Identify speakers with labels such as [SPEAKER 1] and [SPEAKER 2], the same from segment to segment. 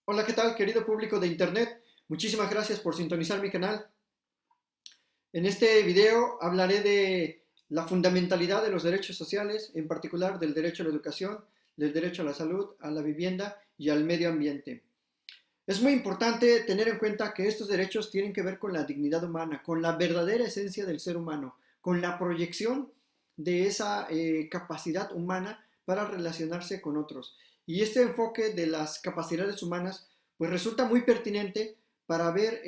[SPEAKER 1] Hola, ¿qué tal, querido público de Internet? Muchísimas gracias por sintonizar mi canal. En este video hablaré de la fundamentalidad de los derechos sociales, en particular del derecho a la educación, del derecho a la salud, a la vivienda y al medio ambiente. Es muy importante tener en cuenta que estos derechos tienen que ver con la dignidad humana, con la verdadera esencia del ser humano, con la proyección de esa capacidad humana para relacionarse con otros. Y este enfoque de las capacidades humanas pues resulta muy pertinente para ver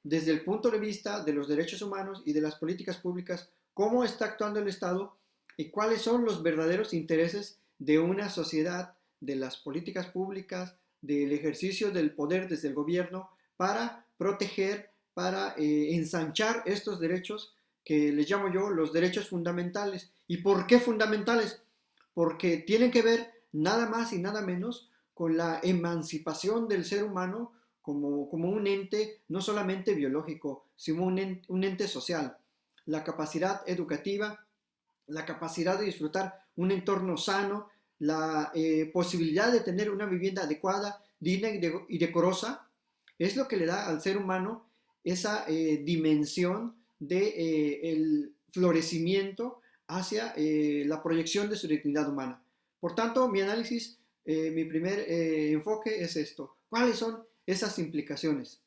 [SPEAKER 1] desde el punto de vista de los derechos humanos y de las políticas públicas cómo está actuando el Estado y cuáles son los verdaderos intereses de una sociedad, de las políticas públicas, del ejercicio del poder desde el gobierno para proteger, para ensanchar estos derechos que les llamo yo los derechos fundamentales. ¿Y por qué fundamentales? Porque tienen que ver nada más y nada menos con la emancipación del ser humano como un ente no solamente biológico, sino un ente social. La capacidad educativa, la capacidad de disfrutar un entorno sano, la posibilidad de tener una vivienda adecuada, digna y decorosa, es lo que le da al ser humano esa dimensión de el florecimiento hacia la proyección de su dignidad humana. Por tanto, mi análisis, mi primer enfoque es esto. ¿Cuáles son esas implicaciones?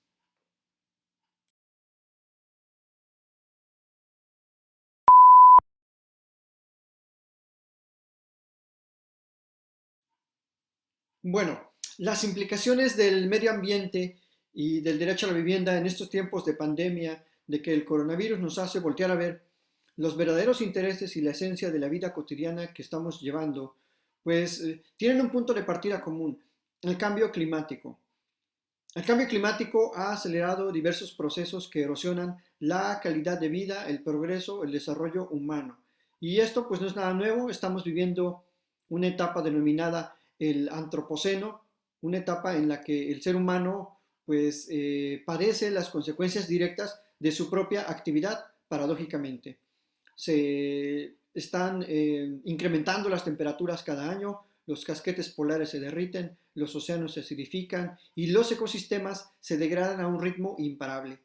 [SPEAKER 1] Bueno, las implicaciones del medio ambiente y del derecho a la vivienda en estos tiempos de pandemia, de que el coronavirus nos hace voltear a ver los verdaderos intereses y la esencia de la vida cotidiana que estamos llevando, pues tienen un punto de partida común, el cambio climático. El cambio climático ha acelerado diversos procesos que erosionan la calidad de vida, el progreso, el desarrollo humano. Y esto pues no es nada nuevo, estamos viviendo una etapa denominada el antropoceno, una etapa en la que el ser humano pues padece las consecuencias directas de su propia actividad, paradójicamente. Se están incrementando las temperaturas cada año, los casquetes polares se derriten, los océanos se acidifican y los ecosistemas se degradan a un ritmo imparable.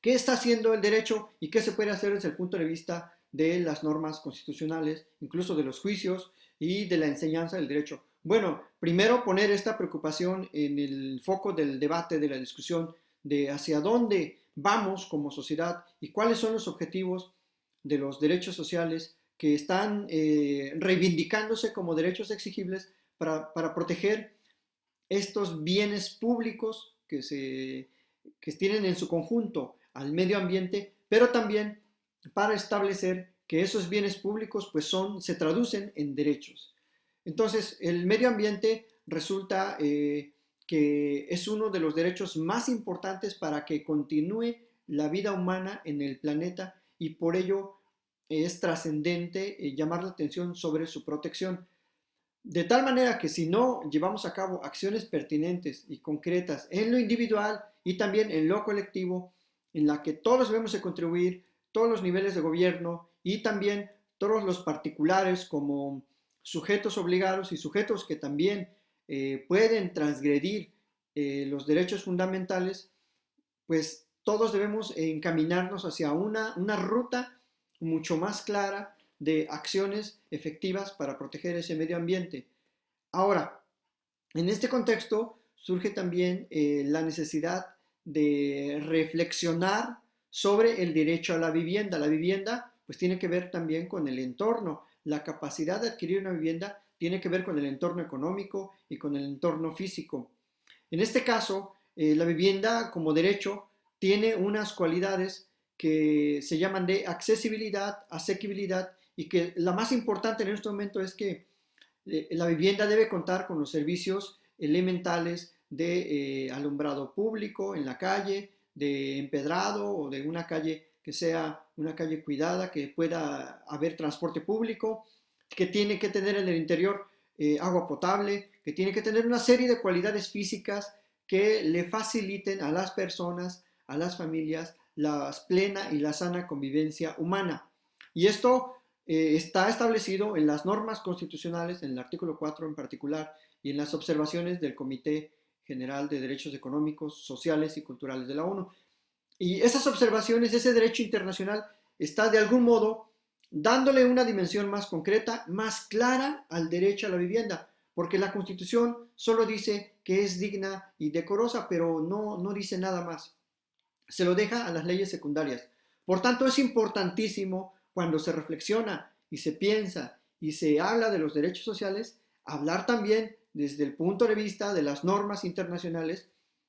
[SPEAKER 1] ¿Qué está haciendo el derecho y qué se puede hacer desde el punto de vista de las normas constitucionales, incluso de los juicios y de la enseñanza del derecho? Bueno, primero poner esta preocupación en el foco del debate, de la discusión de hacia dónde vamos como sociedad y cuáles son los objetivos de los derechos sociales que están reivindicándose como derechos exigibles para proteger estos bienes públicos que tienen en su conjunto al medio ambiente, pero también para establecer que esos bienes públicos pues se traducen en derechos. Entonces, el medio ambiente resulta que es uno de los derechos más importantes para que continúe la vida humana en el planeta y por ello es trascendente llamar la atención sobre su protección. De tal manera que si no llevamos a cabo acciones pertinentes y concretas en lo individual y también en lo colectivo, en la que todos debemos de contribuir, todos los niveles de gobierno y también todos los particulares como sujetos obligados y sujetos que también pueden transgredir los derechos fundamentales, pues todos debemos encaminarnos hacia una ruta mucho más clara de acciones efectivas para proteger ese medio ambiente. Ahora, en este contexto surge también la necesidad de reflexionar sobre el derecho a la vivienda. La vivienda pues tiene que ver también con el entorno. La capacidad de adquirir una vivienda tiene que ver con el entorno económico y con el entorno físico. En este caso, la vivienda como derecho tiene unas cualidades que se llaman de accesibilidad, asequibilidad y que la más importante en este momento es que la vivienda debe contar con los servicios elementales de alumbrado público en la calle, de empedrado o de una calle que sea una calle cuidada, que pueda haber transporte público, que tiene que tener en el interior agua potable, que tiene que tener una serie de cualidades físicas que le faciliten a las personas, a las familias, la plena y la sana convivencia humana. Y esto está establecido en las normas constitucionales, en el artículo 4 en particular, y en las observaciones del Comité General de Derechos Económicos, Sociales y Culturales de la ONU. Y esas observaciones, ese derecho internacional está de algún modo dándole una dimensión más concreta, más clara al derecho a la vivienda, porque la Constitución solo dice que es digna y decorosa, pero no dice nada más. Se lo deja a las leyes secundarias. Por tanto, es importantísimo cuando se reflexiona y se piensa y se habla de los derechos sociales, hablar también desde el punto de vista de las normas internacionales,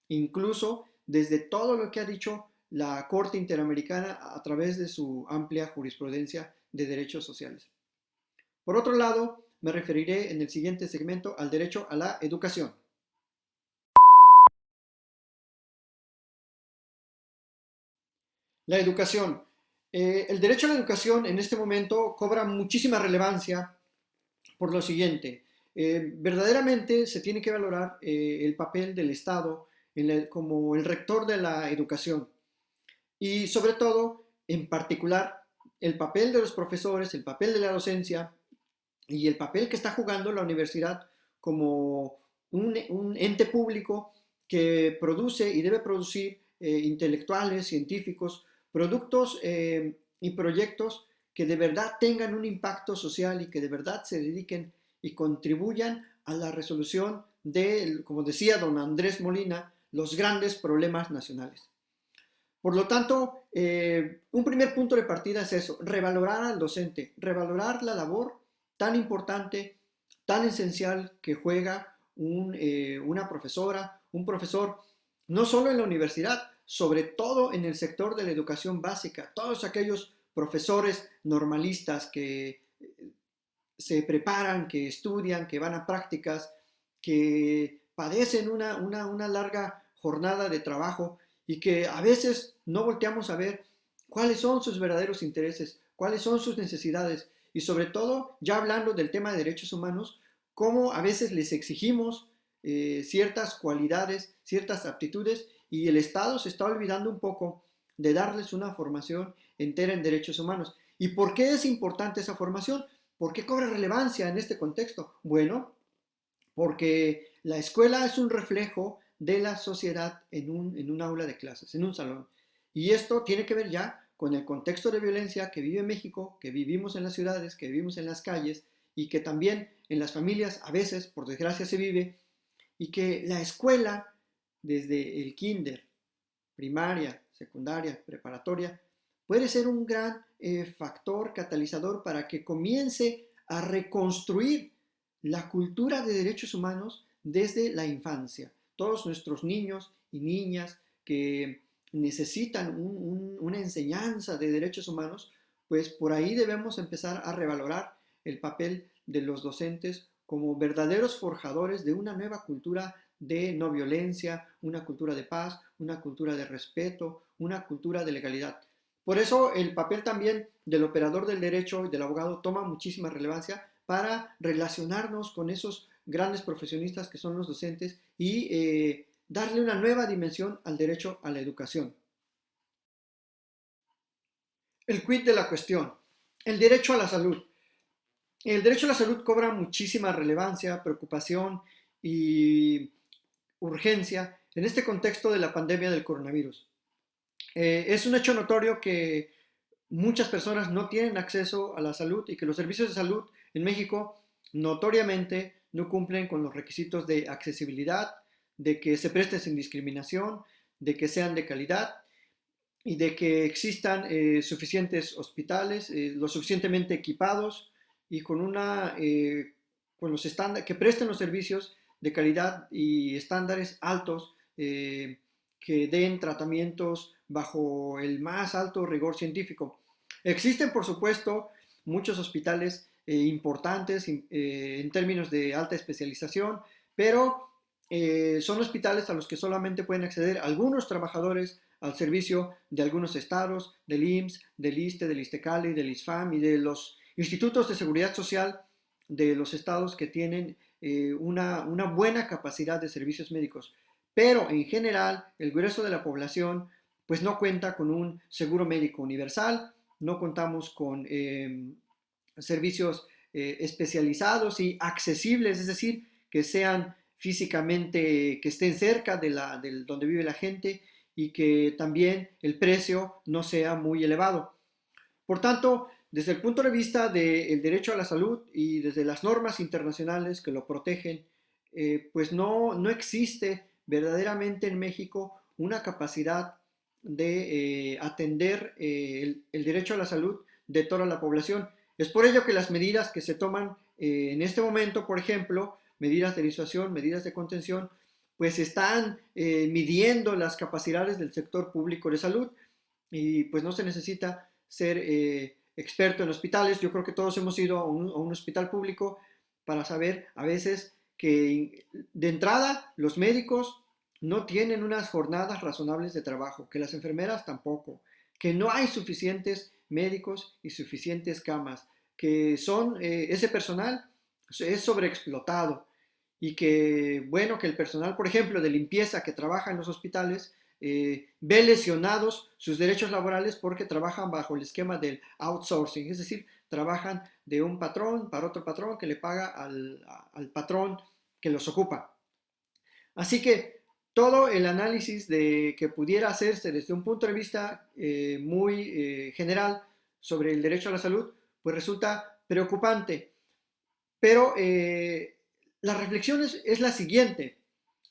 [SPEAKER 1] incluso desde todo lo que ha dicho la Corte Interamericana a través de su amplia jurisprudencia de derechos sociales. Por otro lado, me referiré en el siguiente segmento al derecho a la educación. La educación. El derecho a la educación en este momento cobra muchísima relevancia por lo siguiente. Verdaderamente se tiene que valorar el papel del Estado como el rector de la educación y sobre todo, en particular, el papel de los profesores, el papel de la docencia y el papel que está jugando la universidad como un ente público que produce y debe producir intelectuales, científicos, productos y proyectos que de verdad tengan un impacto social y que de verdad se dediquen y contribuyan a la resolución de, como decía don Andrés Molina, los grandes problemas nacionales. Por lo tanto, un primer punto de partida es eso, revalorar al docente, revalorar la labor tan importante, tan esencial que juega una profesora, un profesor, no solo en la universidad, sobre todo en el sector de la educación básica, todos aquellos profesores normalistas que se preparan, que estudian, que van a prácticas, que padecen una larga jornada de trabajo y que a veces no volteamos a ver cuáles son sus verdaderos intereses, cuáles son sus necesidades y sobre todo, ya hablando del tema de derechos humanos, cómo a veces les exigimos ciertas cualidades, ciertas aptitudes y el Estado se está olvidando un poco de darles una formación entera en derechos humanos. ¿Y por qué es importante esa formación? ¿Por qué cobra relevancia en este contexto? Bueno, porque la escuela es un reflejo de la sociedad en un aula de clases, en un salón. Y esto tiene que ver ya con el contexto de violencia que vive México, que vivimos en las ciudades, que vivimos en las calles y que también en las familias a veces, por desgracia, se vive, y que la escuela, desde el kinder, primaria, secundaria, preparatoria, puede ser un gran factor catalizador para que comience a reconstruir la cultura de derechos humanos desde la infancia. Todos nuestros niños y niñas que necesitan una enseñanza de derechos humanos, pues por ahí debemos empezar a revalorar el papel de los docentes como verdaderos forjadores de una nueva cultura de no violencia, una cultura de paz, una cultura de respeto, una cultura de legalidad. Por eso el papel también del operador del derecho y del abogado toma muchísima relevancia para relacionarnos con esos grandes profesionistas que son los docentes y darle una nueva dimensión al derecho a la educación. El quid de la cuestión, el derecho a la salud. El derecho a la salud cobra muchísima relevancia, preocupación y urgencia en este contexto de la pandemia del coronavirus. Es un hecho notorio que muchas personas no tienen acceso a la salud y que los servicios de salud en México notoriamente no cumplen con los requisitos de accesibilidad, de que se presten sin discriminación, de que sean de calidad y de que existan suficientes hospitales, lo suficientemente equipados y con los estándares, que presten los servicios de calidad y estándares altos que den tratamientos bajo el más alto rigor científico. Existen, por supuesto, muchos hospitales importantes en términos de alta especialización, pero son hospitales a los que solamente pueden acceder algunos trabajadores al servicio de algunos estados, del IMSS, del ISSSTE, del ISTECALI, del ISFAM y de los institutos de seguridad social de los estados que tienen una buena capacidad de servicios médicos. Pero en general, el grueso de la población pues no cuenta con un seguro médico universal, no contamos con servicios especializados y accesibles, es decir, que sean físicamente que estén cerca de donde vive la gente y que también el precio no sea muy elevado. Por tanto, desde el punto de vista del derecho a la salud y desde las normas internacionales que lo protegen, pues no existe verdaderamente en México una capacidad de atender el derecho a la salud de toda la población. Es por ello que las medidas que se toman en este momento, por ejemplo, medidas de disuasión, medidas de contención, pues están midiendo las capacidades del sector público de salud y pues no se necesita ser experto en hospitales. Yo creo que todos hemos ido a un hospital público para saber a veces que de entrada los médicos no tienen unas jornadas razonables de trabajo, que las enfermeras tampoco, que no hay suficientes médicos y suficientes camas, que ese personal es sobreexplotado y que, bueno, que el personal, por ejemplo, de limpieza que trabaja en los hospitales, ve lesionados sus derechos laborales porque trabajan bajo el esquema del outsourcing, es decir, trabajan de un patrón para otro patrón que le paga al patrón que los ocupa. Así que todo el análisis que pudiera hacerse desde un punto de vista muy general sobre el derecho a la salud, pues resulta preocupante. Pero la reflexión es la siguiente.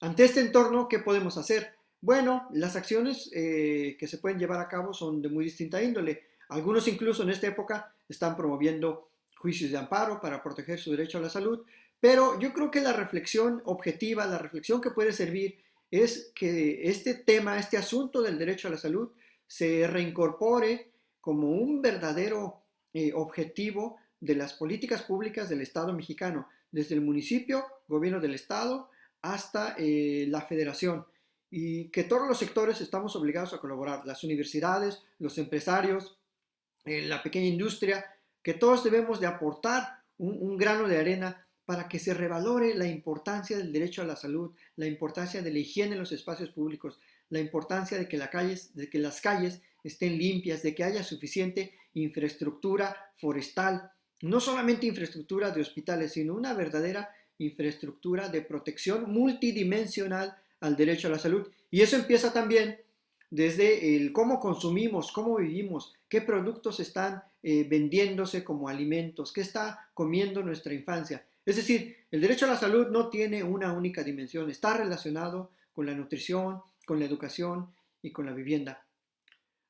[SPEAKER 1] Ante este entorno, ¿qué podemos hacer? Bueno, las acciones que se pueden llevar a cabo son de muy distinta índole. Algunos incluso en esta época están promoviendo juicios de amparo para proteger su derecho a la salud, pero yo creo que la reflexión objetiva, la reflexión que puede servir es que este tema, este asunto del derecho a la salud se reincorpore como un verdadero objetivo de las políticas públicas del Estado mexicano, desde el municipio, gobierno del Estado, hasta la federación, y que todos los sectores estamos obligados a colaborar, las universidades, los empresarios, la pequeña industria, que todos debemos de aportar un grano de arena para que se revalore la importancia del derecho a la salud, la importancia de la higiene en los espacios públicos, la importancia de que las calles estén limpias, de que haya suficiente infraestructura forestal, no solamente infraestructura de hospitales, sino una verdadera infraestructura de protección multidimensional al derecho a la salud. Y eso empieza también desde el cómo consumimos, cómo vivimos, qué productos están vendiéndose como alimentos, qué está comiendo nuestra infancia. Es decir, el derecho a la salud no tiene una única dimensión, está relacionado con la nutrición, con la educación y con la vivienda.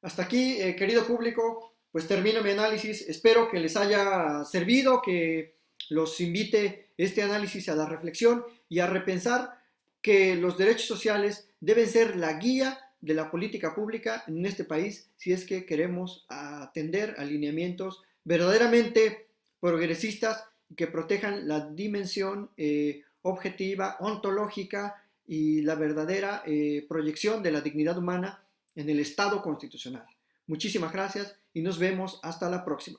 [SPEAKER 1] Hasta aquí, querido público, pues termino mi análisis. Espero que les haya servido, que los invite este análisis a la reflexión y a repensar que los derechos sociales deben ser la guía de la política pública en este país si es que queremos atender alineamientos verdaderamente progresistas que protejan la dimensión objetiva, ontológica y la verdadera proyección de la dignidad humana en el Estado constitucional. Muchísimas gracias y nos vemos hasta la próxima.